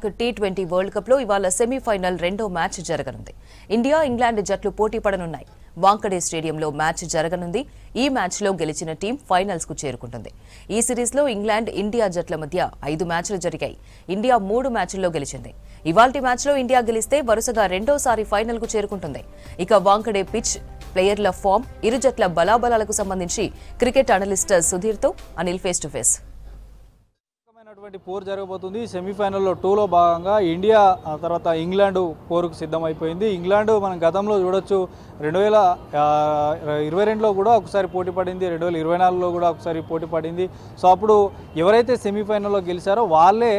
T20 world cup లో ఇవాళ semi-final రెండో మ్యాచ్ జరగనుంది. ఇండియా ఇంగ్లాండ్ జట్లు పోటీ పడనున్నాయి. వాంకడే స్టేడియంలో మ్యాచ్ జరగనుంది. ఈ మ్యాచ్ లో గెలిచిన టీం ఫైనల్స్ కు చేరుకుంటుంది. ఈ సిరీస్ లో ఇంగ్లాండ్ ఇండియా జట్ల మధ్య 5 మ్యాచ్లు జరిగాయి. ఇండియా 3 మ్యాచ్ల్లో గెలిచింది. ఇవాల్టి మ్యాచ్ లో ఇండియా గెలిస్తే వరుసగా రెండోసారి ఫైనల్ కు చేరుకుంటుంది. ఇక వాంకడే పిచ్, ప్లేయర్ల ఫామ్, ఇరు జట్ల బలాబలాలకు సంబంధించి క్రికెట్ అనలిస్ట్ సుధీర్ తో అనిల్ ఫేస్ టు ఫేస్. పోర్ జరగబోతుంది. సెమీఫైనల్లో 2లో భాగంగా ఇండియా తర్వాత ఇంగ్లాండ్ పోరుకు సిద్ధమైపోయింది. ఇంగ్లాండ్ మనం గతంలో చూడొచ్చు, 2022లో కూడా ఒకసారి పోటీ పడింది, 2024లో కూడా ఒకసారి పోటీ పడింది. సో అప్పుడు ఎవరైతే సెమీఫైనల్లో గెలిచారో వాళ్ళే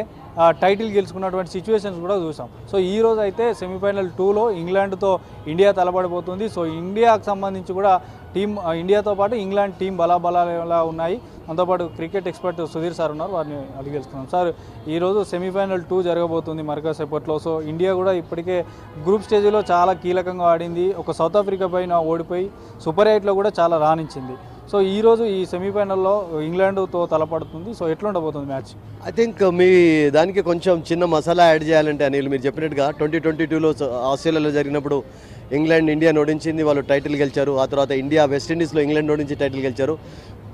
టైటిల్ గెలుచుకున్నటువంటి సిచ్యువేషన్స్ కూడా చూసాం. సో ఈరోజు అయితే సెమీఫైనల్ 2లో ఇంగ్లాండ్తో ఇండియా తలపడిపోతుంది. సో ఇండియాకు సంబంధించి కూడా ఇండియాతో పాటు ఇంగ్లాండ్ టీం బలాబలాలా ఉన్నాయి. దాంతోపాటు క్రికెట్ ఎక్స్పర్ట్ సుధీర్ సార్ ఉన్నారు, వారిని అడిగి తెలుసుకున్నాం. సార్, ఈరోజు సెమీఫైనల్ 2 జరగబోతుంది మరికాసేపట్లో. సో ఇండియా కూడా ఇప్పటికే గ్రూప్ స్టేజ్లో చాలా కీలకంగా ఆడింది. ఒక సౌత్ ఆఫ్రికా పైన ఓడిపోయి సూపర్ 8లో కూడా చాలా రాణించింది. సో ఈరోజు ఈ సెమీఫైనల్లో ఇంగ్లాండ్తో తలపడుతుంది. సో ఎట్లా ఉండబోతుంది మ్యాచ్? ఐ థింక్ మీ దానికి కొంచెం చిన్న మసాలా యాడ్ చేయాలంటే అనిల్, మీరు చెప్పినట్టుగా 2022లో ఆస్ట్రేలియాలో జరిగినప్పుడు ఇంగ్లాండ్ ఇండియాని ఓడించింది, వాళ్ళు టైటిల్ గెలిచారు. ఆ తర్వాత ఇండియా వెస్టిండీస్లో ఇంగ్లాండ్ ఓడించి టైటిల్ గెలిచారు.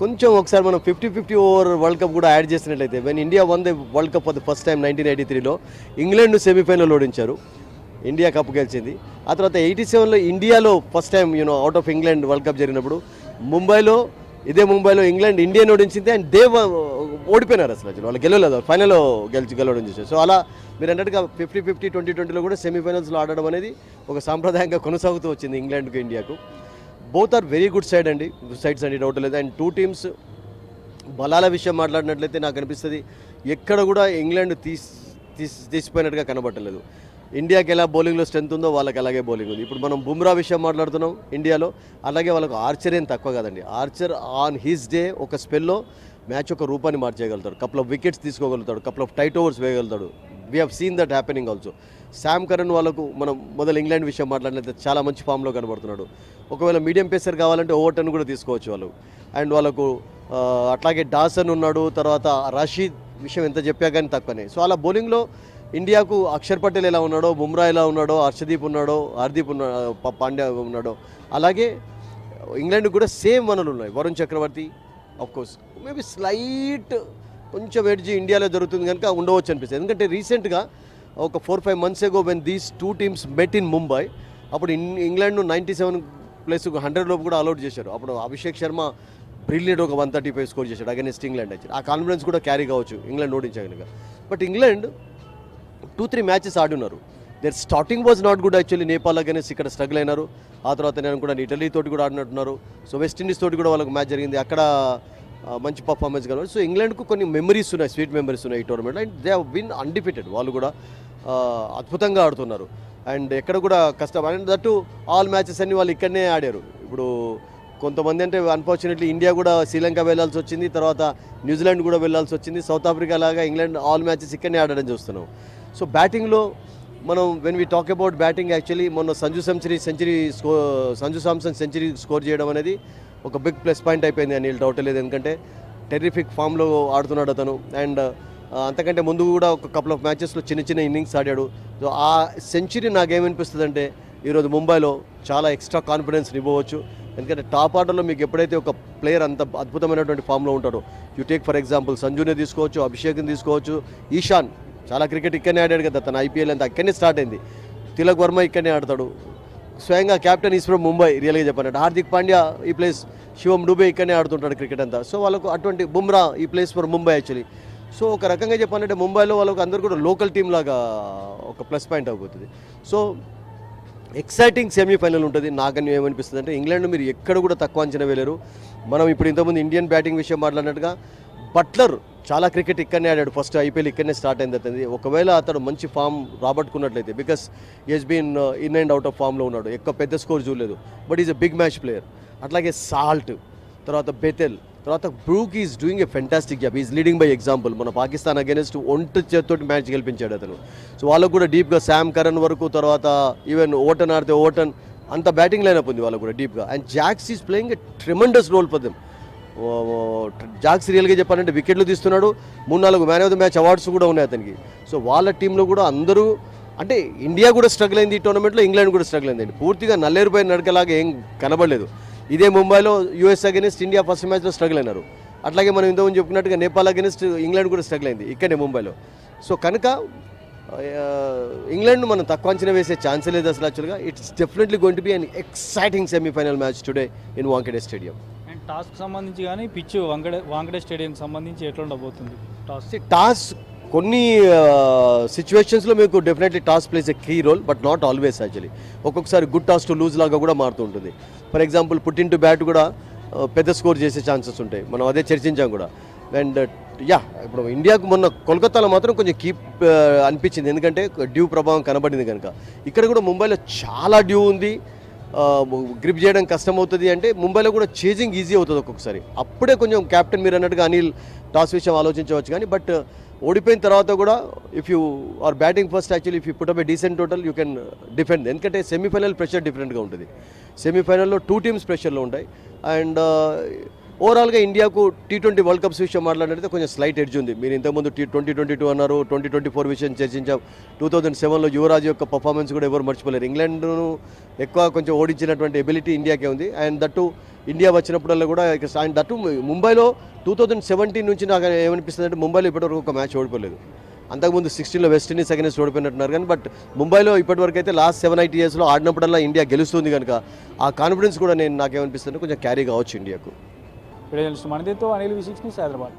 కొంచెం ఒకసారి మనం 50-50 ఓవర్ వరల్డ్ కప్ కూడా యాడ్ చేసినట్లయితే, when India won the world cup for the first time 1983లో ఇంగ్లాండ్ సెమీఫైనల్ ఓడించారు, ఇండియా కప్ గెలిచింది. ఆ తర్వాత 87లో ఇండియాలో first time out of England world cup జరిగినప్పుడు ఇదే ముంబైలో ఇంగ్లాండ్ ఇండియాని ఓడించింది. అండ్ ఓడిపోయినారు, అసలు వాళ్ళు గెలవలేదు, ఫైనల్లో గెలవడం చేశారు. సో అలా మీరు అన్నట్టుగా 50-50 2020లో కూడా సెమీఫైనల్స్లో ఆడడం అనేది ఒక సాంప్రదాయంగా కొనసాగుతూ వచ్చింది ఇంగ్లాండ్కు ఇండియాకు. Both are very good sides అండి, డౌట్ లేదు. అండ్ 2 టీమ్స్ బలాల విషయం మాట్లాడినట్లయితే నాకు అనిపిస్తుంది ఎక్కడ కూడా ఇంగ్లాండ్ తీసిపోయినట్టుగా కనబట్టలేదు. ఇండియాకి ఎలా బౌలింగ్లో స్ట్రెంత్ ఉందో వాళ్ళకి అలాగే బౌలింగ్ ఉంది. ఇప్పుడు మనం బుమ్రా విషయం మాట్లాడుతున్నాం ఇండియాలో, అలాగే వాళ్ళకు ఆర్చర్ ఏం తక్కువ కాదండి. ఆర్చర్ ఆన్ హిస్ డే ఒక స్పెల్లో మ్యాచ్ ఒక రూపాన్ని మార్చేయగలుగుతాడు, కపుల్ ఆఫ్ వికెట్స్ తీసుకోగలుగుతాడు, కపుల్ ఆఫ్ టైట్ ఓవర్స్ వేయగలుగుతాడు. We have seen that happening also. Sam Curran వాళ్ళకు మనం మొదలు ఇంగ్లాండ్ విషయం మాట్లాడినట్లయితే చాలా మంచి ఫామ్లో కనబడుతున్నాడు. ఒకవేళ మీడియం పేసర్ కావాలంటే ఓవర్టర్న్ కూడా తీసుకోవచ్చు వాళ్ళు. అండ్ వాళ్ళకు అట్లాగే డాసన్ ఉన్నాడు, తర్వాత రషీద్ విషయం ఎంత చెప్పా కానీ తక్కువనే. సో అలా బౌలింగ్లో ఇండియాకు అక్షర్ పటేల్ ఎలా ఉన్నాడో, బుమ్రా ఎలా ఉన్నాడో, హర్షదీప్ ఉన్నాడో, హర్దీప్ ఉన్నాడో, పాండ్యా ఉన్నాడో, అలాగే ఇంగ్లాండ్కి కూడా సేమ్ వనరులు ఉన్నాయి. వరుణ్ చక్రవర్తి, ఆఫ్కోర్స్ మేబీ స్లైట్ కొంచెం ఎడ్జి ఇండియాలో జరుగుతుంది కనుక ఉండవచ్చు అనిపిస్తుంది. ఎందుకంటే రీసెంట్గా ఒక 4-5 months ago when these 2 teams met in Mumbai, అప్పుడు ఇంగ్లాండ్ను 97 ప్లస్ 100 లోపు కూడా అలౌట్ చేశారు. అప్పుడు అభిషేక్ శర్మ బ్రిలియంట్ ఒక 135 స్కోర్ చేశాడు అగైనెస్ట్ ఇంగ్లాండ్. వచ్చి ఆ కాన్ఫిడెన్స్ కూడా క్యారీ కావచ్చు ఇంగ్లాండ్ ఓడించగలిగా. బట్ ఇంగ్లాండ్ 2-3 మ్యాచెస్ ఆడున్నారు. There starting was not good actually. Nepal against ఇక్కడ స్ట్రగుల్ అయినారు. ఆ తర్వాత నేను కూడా ఇటలీ తోటి కూడా ఆడినట్టున్నారు. సో వెస్టిండీస్ తోటి కూడా వాళ్ళకు మ్యాచ్ జరిగింది, అక్కడ మంచి పర్ఫార్మెన్స్ కలవాలి. సో ఇంగ్లాండ్కు కొన్ని మెమరీస్ ఉన్నాయి, స్వీట్ మెమరీస్ ఉన్నాయి ఈ టోర్నమెంట్లో. And they have been undefeated. వాళ్ళు కూడా అద్భుతంగా ఆడుతున్నారు. అండ్ ఎక్కడ కూడా కష్టం. అండ్ దట్టు ఆల్ మ్యాచెస్ అన్ని వాళ్ళు ఇక్కడనే ఆడారు. ఇప్పుడు కొంతమంది అంటే అన్ఫార్చునేట్లీ ఇండియా కూడా శ్రీలంక వెళ్ళాల్సి వచ్చింది, తర్వాత న్యూజిలాండ్ కూడా వెళ్ళాల్సి వచ్చింది. సౌత్ ఆఫ్రికా లాగా ఇంగ్లాండ్ ఆల్ మ్యాచెస్ ఇక్కడనే ఆడడం చూస్తున్నాం. సో బ్యాటింగ్లో మనం when we talk about batting, actually మొన్న సంజు శాంసన్ సెంచరీ స్కోర్ చేయడం అనేది ఒక బిగ్ ప్లస్ పాయింట్ అయిపోయింది అని డౌట్ లేదు. ఎందుకంటే టెర్రిఫిక్ ఫామ్లో ఆడుతున్నాడు అతను. అండ్ అంతకంటే ముందు కూడా ఒక కపుల్ ఆఫ్ మ్యాచెస్లో చిన్న ఇన్నింగ్స్ ఆడాడు. సో ఆ సెంచరీ నాకేమనిపిస్తుంది అంటే ఈరోజు ముంబైలో చాలా ఎక్స్ట్రా కాన్ఫిడెన్స్ ఇవ్వవచ్చు. ఎందుకంటే టాప్ ఆర్డర్లో మీకు ఎప్పుడైతే ఒక ప్లేయర్ అంత అద్భుతమైనటువంటి ఫామ్లో ఉంటాడో, యూ టేక్ ఫర్ ఎగ్జాంపుల్ సంజునే తీసుకోవచ్చు, అభిషేక్ని తీసుకోవచ్చు, ఈశాన్ చాలా క్రికెట్ ఇక్కడనే ఆడాడు కదా, తన ఐపీఎల్ అంతా అక్కడనే స్టార్ట్ అయింది. తిలక్ వర్మ ఇక్కడనే ఆడతాడు, స్వయంగా క్యాప్టెన్ ఈస్ ఫ్రమ్ ముంబై. రియల్గా చెప్పానంటే హార్దిక్ పాండ్యా ఈ ప్లేస్, శివం డూబే ఇక్కడనే ఆడుతుంటాడు క్రికెట్ అంతా. సో వాళ్ళకు అటువంటి బుమ్రా ఈ place for Mumbai actually. So ఒక రకంగా చెప్పాలంటే ముంబైలో వాళ్ళకు అందరూ కూడా లోకల్ టీమ్ లాగా ఒక ప్లస్ పాయింట్ అవుతుంది. సో ఎక్సైటింగ్ సెమీఫైనల్ ఉంటుంది. నాకని ఏమనిపిస్తుంది అంటే ఇంగ్లాండ్ మీరు ఎక్కడ కూడా తక్కువ అంచనా వేయలేరు. మనం ఇప్పుడు ఇంతకుముందు ఇండియన్ బ్యాటింగ్ విషయం మాట్లాడినట్టుగా బట్లర్ చాలా క్రికెట్ ఇక్కడనే ఆడాడు, ఫస్ట్ ఐపీఎల్ ఇక్కడనే స్టార్ట్ అయింది అతనిది. ఒకవేళ అతను మంచి ఫామ్ రాబట్టుకున్నట్లయితే, because is been in and out of ఫామ్లో ఉన్నాడు, ఎక్కువ పెద్ద స్కోర్ చూడలేదు, but is a big match player. అట్లాగే సాల్ట్, తర్వాత బెతెల్, తర్వాత Brook is doing a fantastic job, is leading by example. మన పాకిస్తాన్ అగైనెస్ట్ ఒంటి చేతితోటి మ్యాచ్ గెలిపించాడు అతను. సో వాళ్ళకు కూడా డీప్గా శామ్ కరన్ వరకు, తర్వాత ఈవెన్ ఓటన్ ఆడితే ఓటన్, అంత బ్యాటింగ్ లైనప్ ఉంది వాళ్ళకు కూడా డీప్గా. And Jacks is playing a tremendous role for them. Jacks రియల్గా చెప్పాలంటే వికెట్లు తీస్తున్నాడు, 3-4 man of the match awards కూడా ఉన్నాయి అతనికి. సో వాళ్ళ టీంలో కూడా అందరూ అంటే ఇండియా కూడా స్ట్రగుల్ అయింది ఈ టోర్నమెంట్లో, ఇంగ్లాండ్ కూడా స్ట్రగుల్ అయింది. పూర్తిగా నల్లేరుపై నడకలాగా ఏం కనబడలేదు. ఇదే ముంబైలో యూఎస్ అగెనిస్ట్ ఇండియా ఫస్ట్ మ్యాచ్లో స్ట్రగుల్ అయినారు. అట్లాగే మనం ఇంతకుముందు చెప్పుకున్నట్టుగా నేపాల్ అగెనిస్ట్ ఇంగ్లాండ్ కూడా స్ట్రగుల్ అయింది ఇక్కడే ముంబైలో. సో కనుక ఇంగ్లాండ్ మనం తక్కువ అంచనా వేసే ఛాన్సే లేదు అసలు. యాక్చువల్గా it's definitely going to be an exciting semifinal match today in Wankhede stadium. And task సంబంధించి కానీ పిచ్ వాంకడే స్టేడియంకి సంబంధించి ఎట్లా ఉండబోతుంది టాస్ కొన్ని సిచ్యువేషన్స్లో మీకు definitely toss plays a key role, but not always actually. ఒక్కొక్కసారి గుడ్ టాస్ టు లూజ్ లాగా కూడా మారుతూ ఉంటుంది. For example put in to bat కూడా పెద్ద స్కోర్ చేసే ఛాన్సెస్ ఉంటాయి, మనం అదే చర్చించాం కూడా. అండ్ ఇప్పుడు ఇండియాకు మొన్న కోల్కతాలో మాత్రం కొంచెం కీప్ అనిపించింది, ఎందుకంటే డ్యూ ప్రభావం కనబడింది కనుక. ఇక్కడ కూడా ముంబైలో చాలా డ్యూ ఉంది, గ్రిప్ చేయడం కష్టమవుతుంది. అంటే ముంబైలో కూడా చేజింగ్ ఈజీ అవుతుంది ఒక్కొక్కసారి. అప్పుడే కొంచెం క్యాప్టెన్ మీరు అన్నట్టుగా అనిల్ టాస్ విషయం ఆలోచించవచ్చు, కానీ బట్ ఓడిపోయిన తర్వాత కూడా if you are batting first actually if you put up a decent total you can defend. ఎందుకంటే సెమీఫైనల్ ప్రెషర్ డిఫరెంట్గా ఉంటుంది. సెమీఫైనల్లో 2 టీమ్స్ ప్రెషర్లో ఉంటాయి. అండ్ ఓవరాల్గా ఇండియాకు T20 వరల్డ్ కప్స్ విషయం మాట్లాడితే కొంచెం స్లైట్ ఎడ్జ్ ఉంది. మీరు ఇంతకుముందు 2022 అన్నారు, 2024 విషయం చర్చించాం. 2007లో యువరాజ్ యొక్క పర్ఫార్మెన్స్ కూడా ఎవరు మర్చిపోలేరు. ఇంగ్లాండ్ను ఎక్కువ కొంచెం ఓడించినటువంటి ఎబిలిటీ ఇండియాకే ఉంది. అండ్ దట్టు ఇండియా వచ్చినప్పుడల్లా కూడా అండ్ దట్టు ముంబైలో 2017 నుంచి నాకు ఏమనిపిస్తుంది అంటే ముంబైలో ఇప్పటివరకు ఒక మ్యాచ్ ఓడిపోలేదు. అంతకుముందు 16లో వెస్టిండీస్ అగైన్స్ ఓడిపోయినట్టున్నారు, కానీ బట్ ముంబైలో ఇప్పటివరకు అయితే లాస్ట్ 7-8 ఇయర్స్లో ఆడినప్పుడల్లా ఇండియా గెలుస్తుంది కనుక ఆ కాన్ఫిడెన్స్ కూడా నాకేమనిపిస్తుంది కొంచెం క్యారీ కావచ్చు ఇండియాకు. వీడియో జర్నలిస్ట్ మనదితో అనిల్ V6 న్యూస్ హైదరాబాద్.